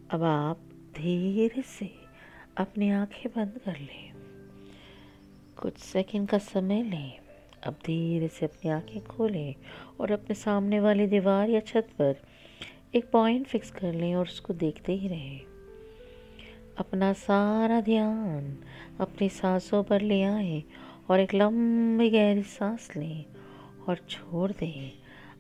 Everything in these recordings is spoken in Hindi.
अब आप धीरे से अपनी आंखें बंद कर लें। कुछ सेकंड का समय लें। अब धीरे से अपनी आंखें खोलें और अपने सामने वाली दीवार या छत पर एक पॉइंट फिक्स कर लें और उसको देखते ही रहें। अपना सारा ध्यान अपनी सांसों पर ले आएं और एक लंबी गहरी सांस लें और छोड़ दें।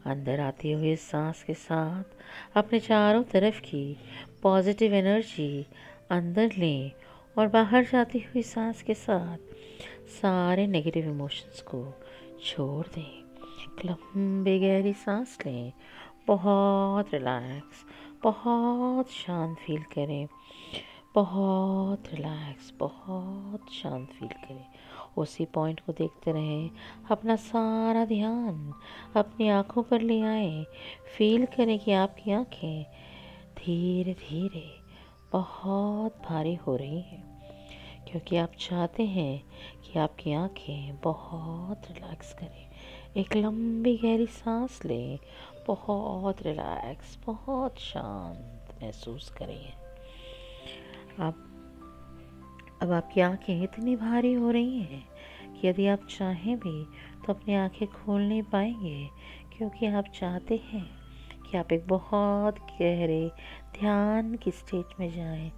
अंदर आते हुए सांस के साथ अपने चारों तरफ की पॉजिटिव एनर्जी अंदर लें और बाहर जाती हुई सांस के साथ सारे नेगेटिव इमोशंस को छोड़ दें। एक लंबी गहरी सांस लें, बहुत रिलैक्स, बहुत शांत फील करें, बहुत रिलैक्स, बहुत शांत फील करें। उसी पॉइंट को देखते रहें। अपना सारा ध्यान अपनी आँखों पर ले आएं। फील करें कि आपकी आँखें धीरे धीरे बहुत भारी हो रही हैं, क्योंकि आप चाहते हैं कि आपकी आँखें बहुत रिलैक्स करें। एक लंबी गहरी सांस लें, बहुत रिलैक्स, बहुत शांत महसूस करें। अब आपकी आंखें इतनी भारी हो रही हैं कि यदि आप चाहें भी तो अपनी आंखें खोल नहीं पाएंगे, क्योंकि आप चाहते हैं कि आप एक बहुत गहरे ध्यान की स्टेट में जाएं।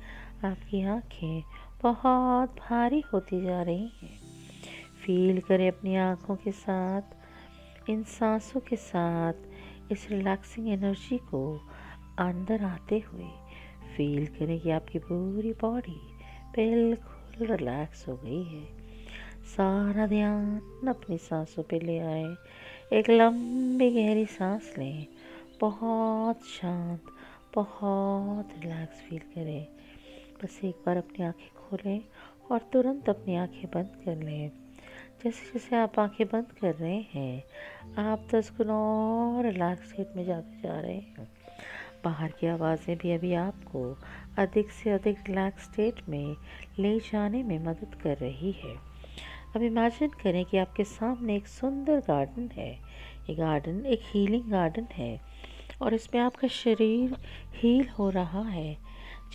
आपकी आंखें बहुत भारी होती जा रही हैं। फील करें अपनी आंखों के साथ, इन सांसों के साथ इस रिलैक्सिंग एनर्जी को अंदर आते हुए। फील करें कि आपकी पूरी बॉडी बिल्कुल रिलैक्स हो गई है। सारा ध्यान अपनी सांसों पे ले आए। एक लंबी गहरी सांस लें, बहुत शांत, बहुत रिलैक्स फील करें। बस एक बार अपनी आंखें खोलें और तुरंत अपनी आंखें बंद कर लें। जैसे जैसे आप आंखें बंद कर रहे हैं, आप 10 गुना और रिलैक्स स्टेट में जाते जा रहे हैं। बाहर की आवाज़ें भी अभी आपको अधिक से अधिक रिलैक्स स्टेट में ले जाने में मदद कर रही है। अब इमेजिन करें कि आपके सामने एक सुंदर गार्डन है। ये गार्डन एक हीलिंग गार्डन है और इसमें आपका शरीर हील हो रहा है।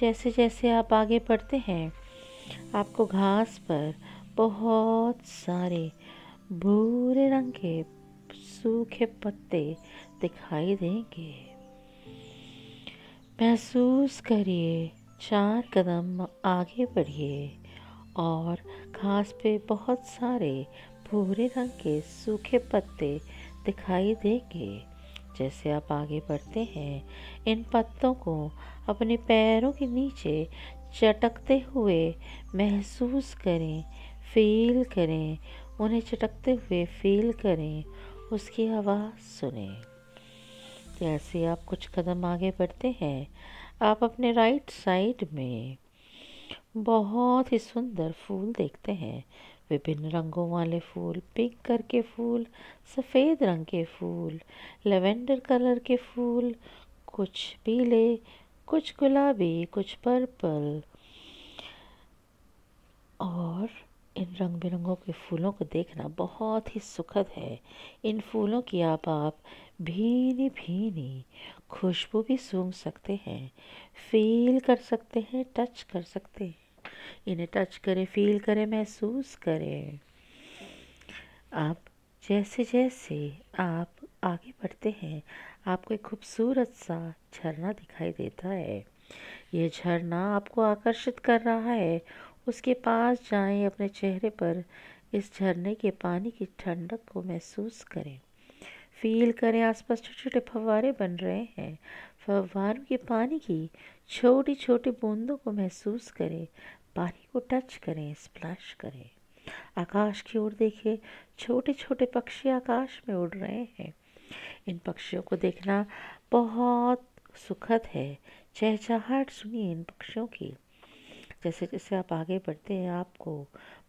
जैसे जैसे आप आगे बढ़ते हैं, आपको घास पर बहुत सारे भूरे रंग के सूखे पत्ते दिखाई देंगे। महसूस करिए, 4 कदम आगे बढ़िए और घास पे बहुत सारे भूरे रंग के सूखे पत्ते दिखाई देंगे। जैसे आप आगे बढ़ते हैं, इन पत्तों को अपने पैरों के नीचे चटकते हुए महसूस करें, फील करें, उन्हें चटकते हुए फील करें, उसकी आवाज़ सुनें। जैसे आप कुछ कदम आगे बढ़ते हैं, आप अपने राइट साइड में बहुत ही सुंदर फूल देखते हैं। विभिन्न रंगों वाले फूल, पिंक कलर के फूल, सफ़ेद रंग के फूल, लेवेंडर कलर के फूल, कुछ पीले, कुछ गुलाबी, कुछ पर्पल। और इन रंग बिरंगों के फूलों को देखना बहुत ही सुखद है। इन फूलों की आप भीनी भीनी खुशबू भी सूंघ सकते हैं, फील कर सकते हैं, टच कर सकते हैं। इन्हें टच करें, फील करें, महसूस करें। आप जैसे जैसे आप आगे बढ़ते हैं, आपको एक खूबसूरत सा झरना दिखाई देता है। ये झरना आपको आकर्षित कर रहा है। उसके पास जाएं, अपने चेहरे पर इस झरने के पानी की ठंडक को महसूस करें। फील करें, आसपास छोटे छोटे फव्वारे बन रहे हैं। फव्वारों के पानी की छोटी छोटी बूंदों को महसूस करें। पानी को टच करें, स्प्लैश करें। आकाश की ओर देखिए, छोटे छोटे पक्षी आकाश में उड़ रहे हैं। इन पक्षियों को देखना बहुत सुखद है। चहचहाहट सुनिए इन पक्षियों की। जैसे जैसे आप आगे बढ़ते हैं, आपको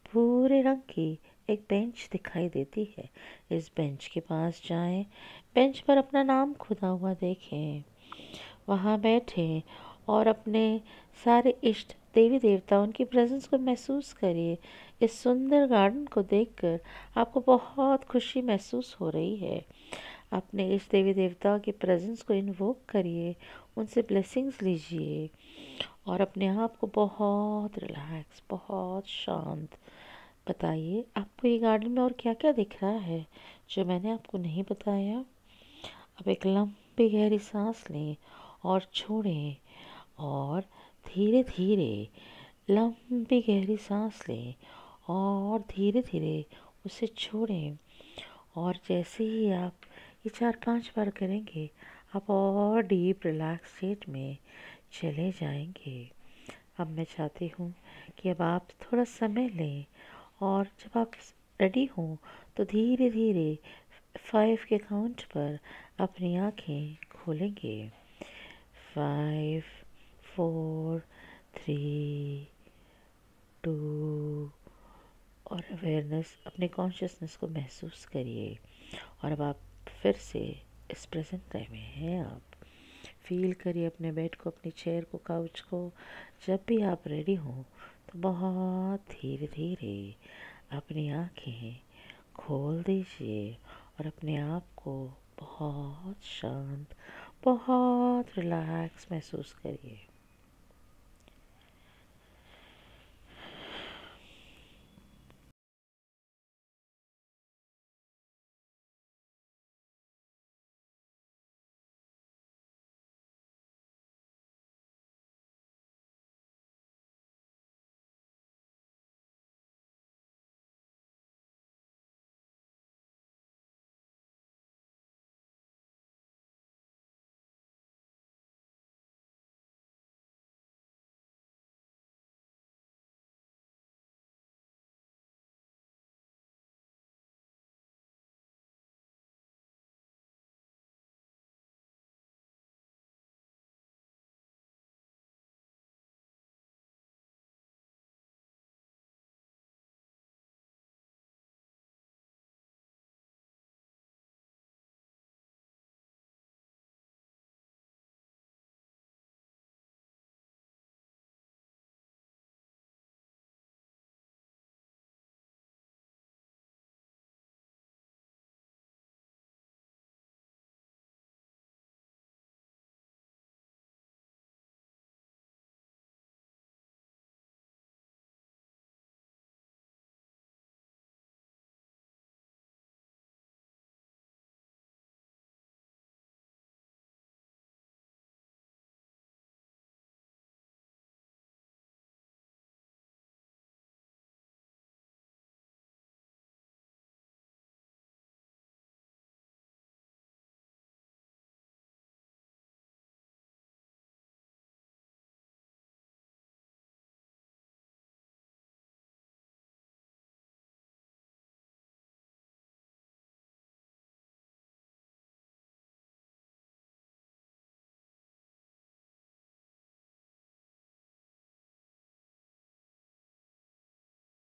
भूरे रंग की एक बेंच दिखाई देती है। इस बेंच के पास जाएं, बेंच पर अपना नाम खुदा हुआ देखें, वहाँ बैठें और अपने सारे इष्ट देवी देवता, उनकी प्रेजेंस को महसूस करिए। इस सुंदर गार्डन को देखकर आपको बहुत खुशी महसूस हो रही है। अपने इष्ट देवी देवता के प्रेजेंस को इन्वोक करिए, उनसे ब्लेसिंग्स लीजिए और अपने आप को बहुत रिलैक्स, बहुत शांत बताइए आपको ये गार्डन में और क्या क्या दिख रहा है जो मैंने आपको नहीं बताया। अब एक लंबी गहरी सांस लें और छोड़ें और धीरे धीरे लंबी गहरी सांस लें और धीरे धीरे उसे छोड़ें। और जैसे ही आप ये 4-5 बार करेंगे आप और डीप रिलैक्स स्टेट में चले जाएंगे। अब मैं चाहती हूँ कि अब आप थोड़ा समय लें और जब आप रेडी हों तो धीरे धीरे 5 के काउंट पर अपनी आँखें खोलेंगे। 5, 4, 3, 2 और अवेयरनेस, अपने कॉन्शियसनेस को महसूस करिए। और अब आप फिर से इस प्रेजेंट टाइम में हैं। आप फील करिए अपने बेड को, अपनी चेयर को, काउच को। जब भी आप रेडी हों तो बहुत धीरे धीरे अपनी आँखें खोल दीजिए और अपने आप को बहुत शांत, बहुत रिलैक्स महसूस करिए।